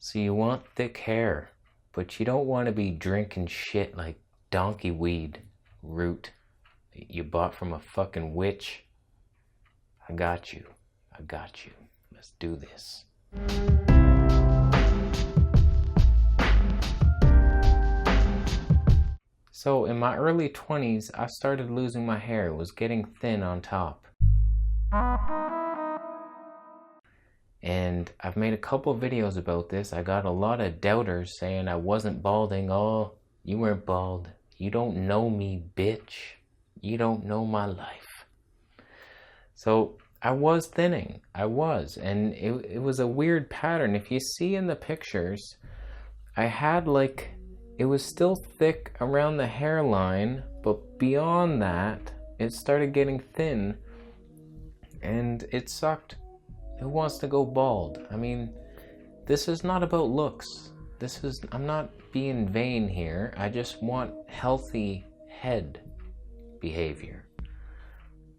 So you want thick hair, but you don't want to be drinking shit like donkey weed root that you bought from a fucking witch. I got you. I got you. Let's do this. So in my early 20s, I started losing my hair. It was getting thin on top. And I've made a couple videos about this. I got a lot of doubters saying I wasn't balding. Oh, you weren't bald. You don't know me, bitch. You don't know my life. So I was thinning. I was. And it was a weird pattern. If you see in the pictures, I had like, it was still thick around the hairline, but beyond that, it started getting thin. And it sucked. Who wants to go bald? I mean, this is not about looks. I'm not being vain here. I just want healthy head behavior.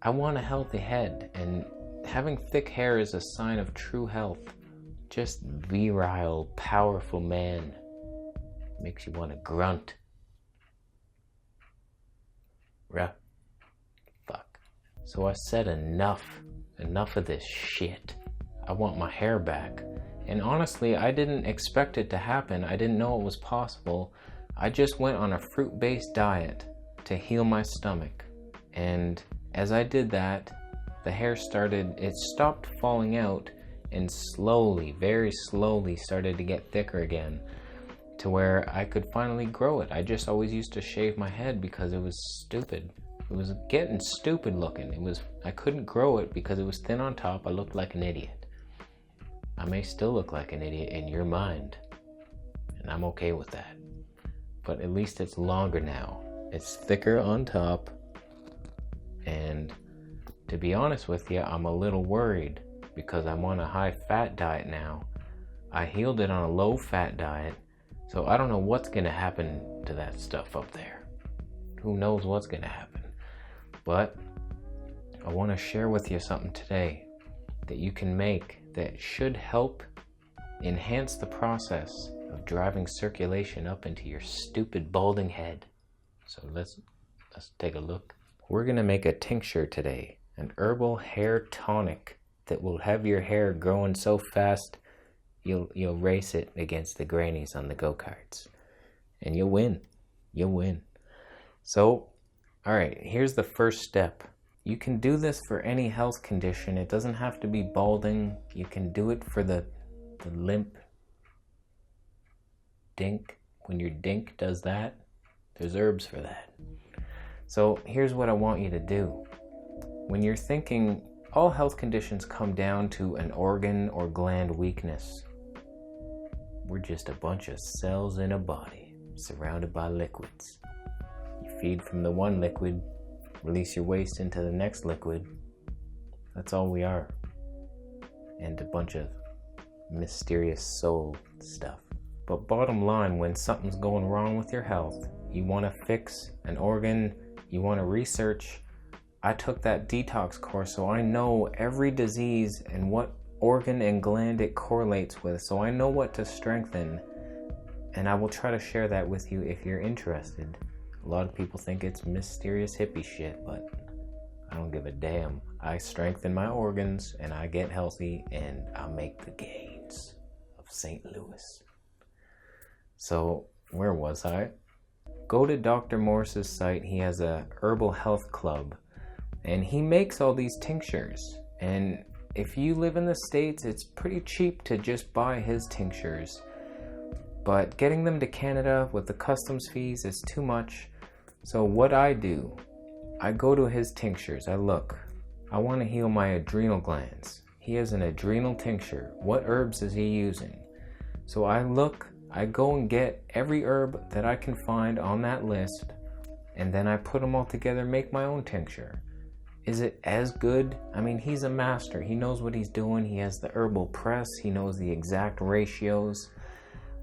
I want a healthy head, and having thick hair is a sign of true health. Just virile, powerful man. Makes you want to grunt. Fuck. So I said enough of this shit. I want my hair back. And honestly, I didn't expect it to happen. I didn't know it was possible. I just went on a fruit-based diet to heal my stomach. And as I did that, the hair it stopped falling out and slowly, very slowly started to get thicker again to where I could finally grow it. I just always used to shave my head because it was stupid. It was getting stupid looking. I couldn't grow it because it was thin on top. I looked like an idiot. I may still look like an idiot in your mind, and I'm okay with that. But at least it's longer now. It's thicker on top, and to be honest with you, I'm a little worried because I'm on a high-fat diet now. I healed it on a low-fat diet, so I don't know what's gonna happen to that stuff up there. Who knows what's gonna happen? But I want to share with you something today that you can make that should help enhance the process of driving circulation up into your stupid balding head. So let's take a look. We're going to make a tincture today, an herbal hair tonic that will have your hair growing so fast you'll race it against the grannies on the go-karts. And you'll win. You'll win. So, all right, here's the first step. You can do this for any health condition. It doesn't have to be balding. You can do it for the limp dink. When your dink does that, there's herbs for that. So here's what I want you to do. When you're thinking, all health conditions come down to an organ or gland weakness. We're just a bunch of cells in a body surrounded by liquids. You feed from the one liquid, release your waste into the next liquid. That's all we are. And a bunch of mysterious soul stuff. But bottom line, when something's going wrong with your health, you want to fix an organ, you want to research. I took that detox course, so I know every disease and what organ and gland it correlates with. So I know what to strengthen. And I will try to share that with you if you're interested. A lot of people think it's mysterious hippie shit, but I don't give a damn. I strengthen my organs and I get healthy and I make the gains of St. Louis. So where was I? Go to Dr. Morse's site. He has a herbal health club and he makes all these tinctures. And if you live in the States, it's pretty cheap to just buy his tinctures. But getting them to Canada with the customs fees is too much. So what I do, I go to his tinctures. I look. I want to heal my adrenal glands. He has an adrenal tincture. What herbs is he using? So I look, I go and get every herb that I can find on that list, and then I put them all together, make my own tincture. Is it as good? I mean, he's a master. He knows what he's doing. He has the herbal press. He knows the exact ratios.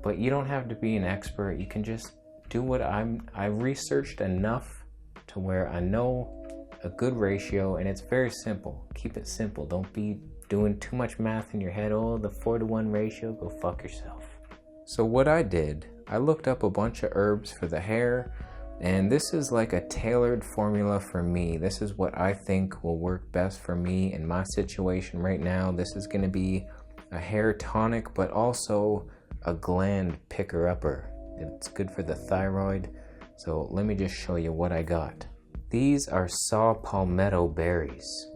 But you don't have to be an expert. You can just do what I researched enough to where I know a good ratio, and it's very simple. Keep it simple. Don't be doing too much math in your head. Oh, the 4-to-1 ratio, go fuck yourself. So what I did, I looked up a bunch of herbs for the hair, and this is like a tailored formula for me. This is what I think will work best for me in my situation right now. This is going to be a hair tonic, but also a gland picker-upper. It's good for the thyroid. So let me just show you what I got. These are saw palmetto berries.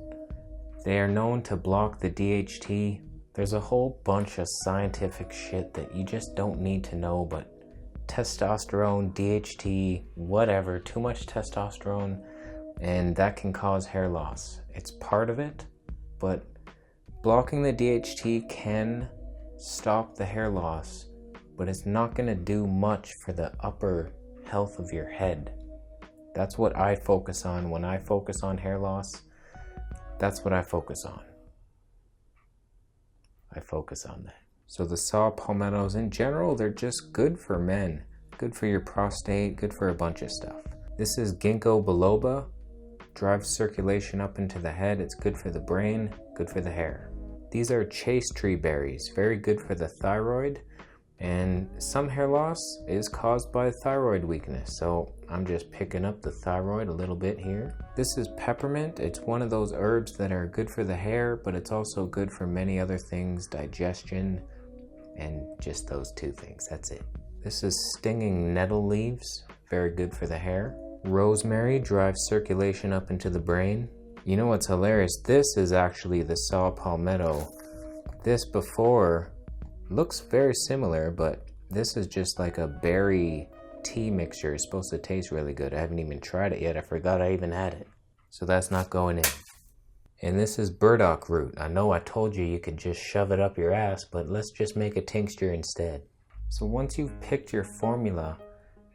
They are known to block the DHT. There's a whole bunch of scientific shit that you just don't need to know, but testosterone, DHT, whatever, too much testosterone, and that can cause hair loss. It's part of it, but blocking the DHT can stop the hair loss, but it's not going to do much for the upper health of your head. That's what I focus on when I focus on hair loss. That's what I focus on. I focus on that. So the saw palmettos in general, they're just good for men, good for your prostate, good for a bunch of stuff. This is ginkgo biloba, drives circulation up into the head. It's good for the brain, good for the hair. These are chase tree berries, very good for the thyroid, and some hair loss is caused by thyroid weakness. So I'm just picking up the thyroid a little bit here. This is peppermint. It's one of those herbs that are good for the hair, but it's also good for many other things, digestion, and just those two things. That's it. This is stinging nettle leaves, very good for the hair. Rosemary drives circulation up into the brain. You know what's hilarious? This is actually the saw palmetto. This before looks very similar, but this is just like a berry tea mixture. It's supposed to taste really good. I haven't even tried it yet. I forgot I even had it. So that's not going in. And this is burdock root. I know I told you you could just shove it up your ass, but let's just make a tincture instead. So once you've picked your formula,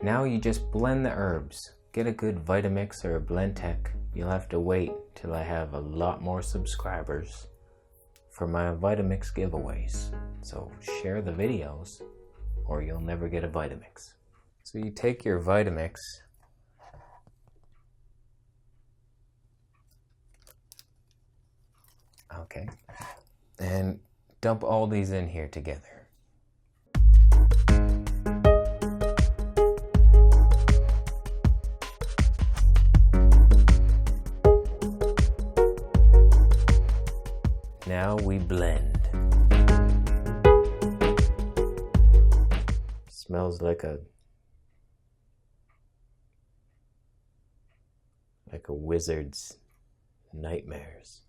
now you just blend the herbs. Get a good Vitamix or a Blendtec. You'll have to wait till I have a lot more subscribers for my Vitamix giveaways. So share the videos or you'll never get a Vitamix. So you take your Vitamix, okay, and dump all these in here together. Now we blend. Smells like a wizard's nightmares.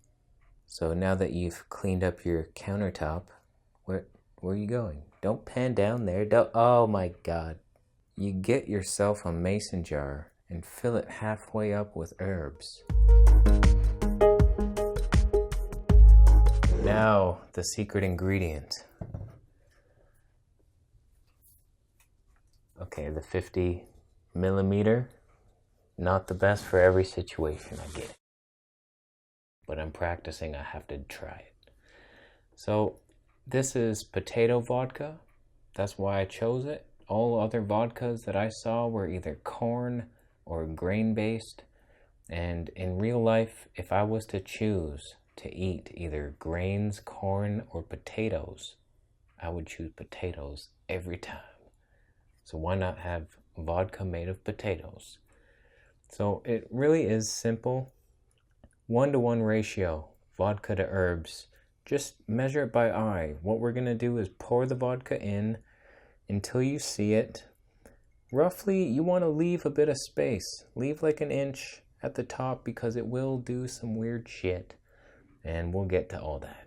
So now that you've cleaned up your countertop, where are you going? Don't pan down there. Oh my God. You get yourself a mason jar and fill it halfway up with herbs. Now, the secret ingredient. Okay, the 50 millimeter. Not the best for every situation, I get it. But I'm practicing, I have to try it. So, this is potato vodka. That's why I chose it. All other vodkas that I saw were either corn or grain-based. And in real life, if I was to choose to eat either grains, corn, or potatoes, I would choose potatoes every time. So why not have vodka made of potatoes? So it really is simple. 1-to-1 ratio, vodka to herbs. Just measure it by eye. What we're going to do is pour the vodka in until you see it. Roughly, you want to leave a bit of space. Leave like an inch at the top because it will do some weird shit. And we'll get to all that.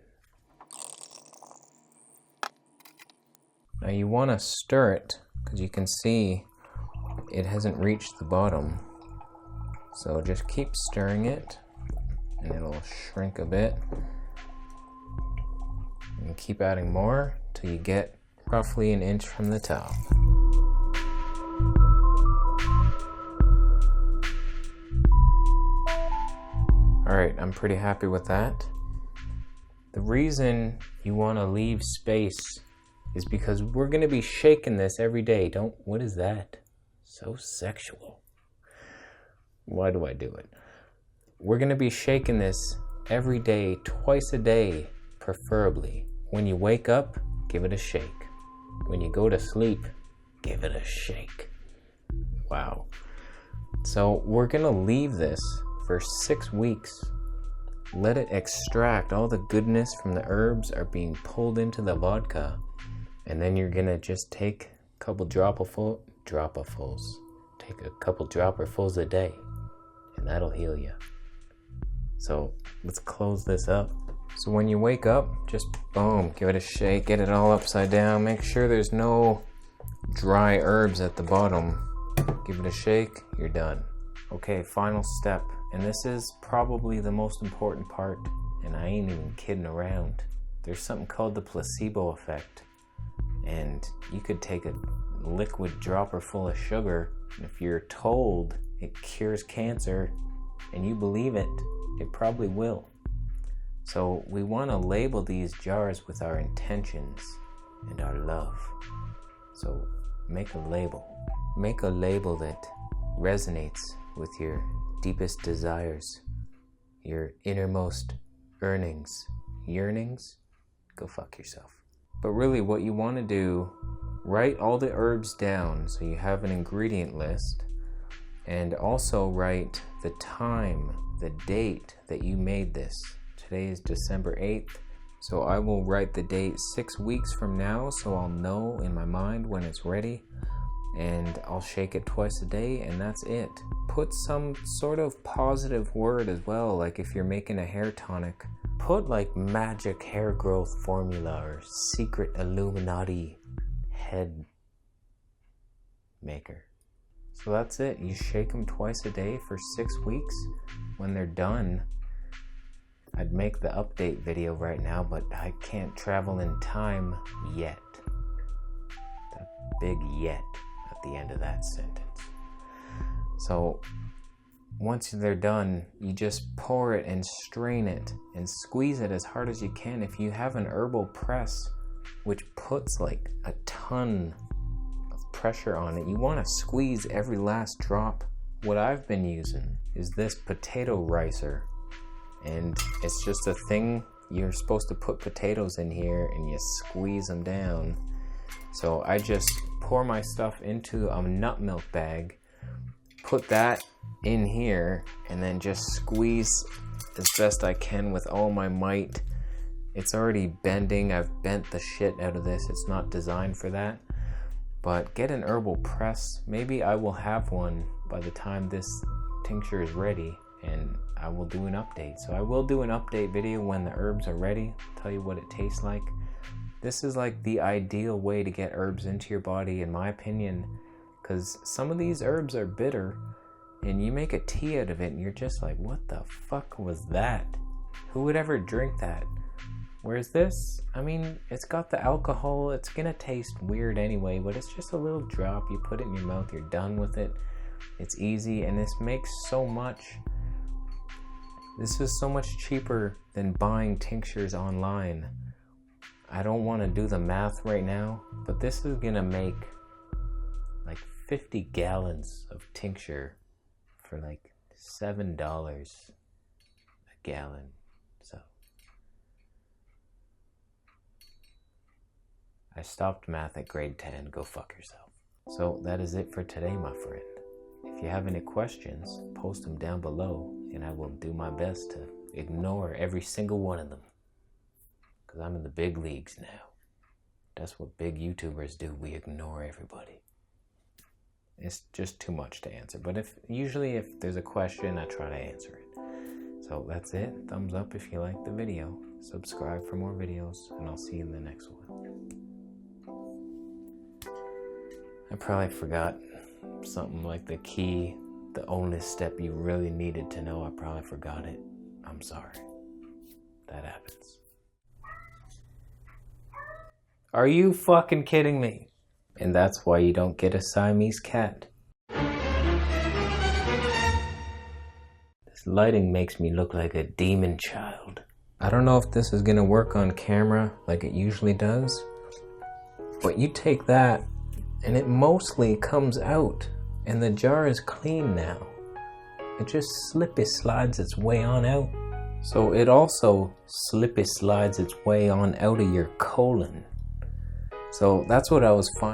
Now you want to stir it because you can see it hasn't reached the bottom. So just keep stirring it and it'll shrink a bit. And keep adding more till you get roughly an inch from the top. Alright, I'm pretty happy with that. The reason you want to leave space is because we're going to be shaking this every day. What is that? So sexual. Why do I do it? We're going to be shaking this every day, twice a day, preferably. When you wake up, give it a shake. when you go to sleep, give it a shake. Wow. So we're gonna leave this for 6 weeks. Let it extract. All the goodness from the herbs are being pulled into the vodka. And then you're gonna just take a couple dropperfuls. Take a couple dropperfuls a day. And that'll heal you. So let's close this up. So when you wake up, just boom, give it a shake, get it all upside down. Make sure there's no dry herbs at the bottom. Give it a shake, you're done. Okay, final step. And this is probably the most important part, and I ain't even kidding around. There's something called the placebo effect. And you could take a liquid dropper full of sugar, and if you're told it cures cancer, and you believe it, it probably will. So we want to label these jars with our intentions and our love. So make a label. Make a label that resonates with your deepest desires, your innermost yearnings. Go fuck yourself. But really what you want to do, write all the herbs down so you have an ingredient list, and also write the time, the date that you made this. Today is December 8th, so I will write the date 6 weeks from now so I'll know in my mind when it's ready, and I'll shake it twice a day, and that's it. Put some sort of positive word as well, like if you're making a hair tonic, put like magic hair growth formula or secret Illuminati head maker. So that's it. You shake them twice a day for 6 weeks. When they're done, I'd make the update video right now, but I can't travel in time yet. That big yet at the end of that sentence. So once they're done, you just pour it and strain it and squeeze it as hard as you can. If you have an herbal press, which puts like a ton of pressure on it, you want to squeeze every last drop. What I've been using is this potato ricer, and it's just a thing. You're supposed to put potatoes in here and you squeeze them down. So I just pour my stuff into a nut milk bag, put that in here, and then just squeeze as best I can with all my might. It's already bending. I've bent the shit out of this. It's not designed for that. But get an herbal press. Maybe I will have one by the time this tincture is ready, and I will do an update. So I will do an update video when the herbs are ready, tell you what it tastes like. This is like the ideal way to get herbs into your body, in my opinion, because some of these herbs are bitter, and you make a tea out of it and you're just like, what the fuck was that? Who would ever drink that? Whereas this, I mean, it's got the alcohol, it's gonna taste weird anyway, but it's just a little drop. You put it in your mouth, you're done with it. It's easy, and this makes so much. This is so much cheaper than buying tinctures online. I don't want to do the math right now, but this is gonna make like 50 gallons of tincture for like $7 a gallon. So I stopped math at grade 10. Go fuck yourself. So that is it for today, my friend. If you have any questions, post them down below, and I will do my best to ignore every single one of them. Because I'm in the big leagues now. That's what big YouTubers do. We ignore everybody. It's just too much to answer. But usually if there's a question, I try to answer it. So that's it. Thumbs up if you like the video. Subscribe for more videos, and I'll see you in the next one. I probably forgot something like the key, the only step you really needed to know. I probably forgot it. I'm sorry. That happens. Are you fucking kidding me? And that's why you don't get a Siamese cat. This lighting makes me look like a demon child. I don't know if this is gonna work on camera like it usually does, but you take that and it mostly comes out, and the jar is clean now. It just slippy slides its way on out. So it also slippy slides its way on out of your colon. So that's what I was finding.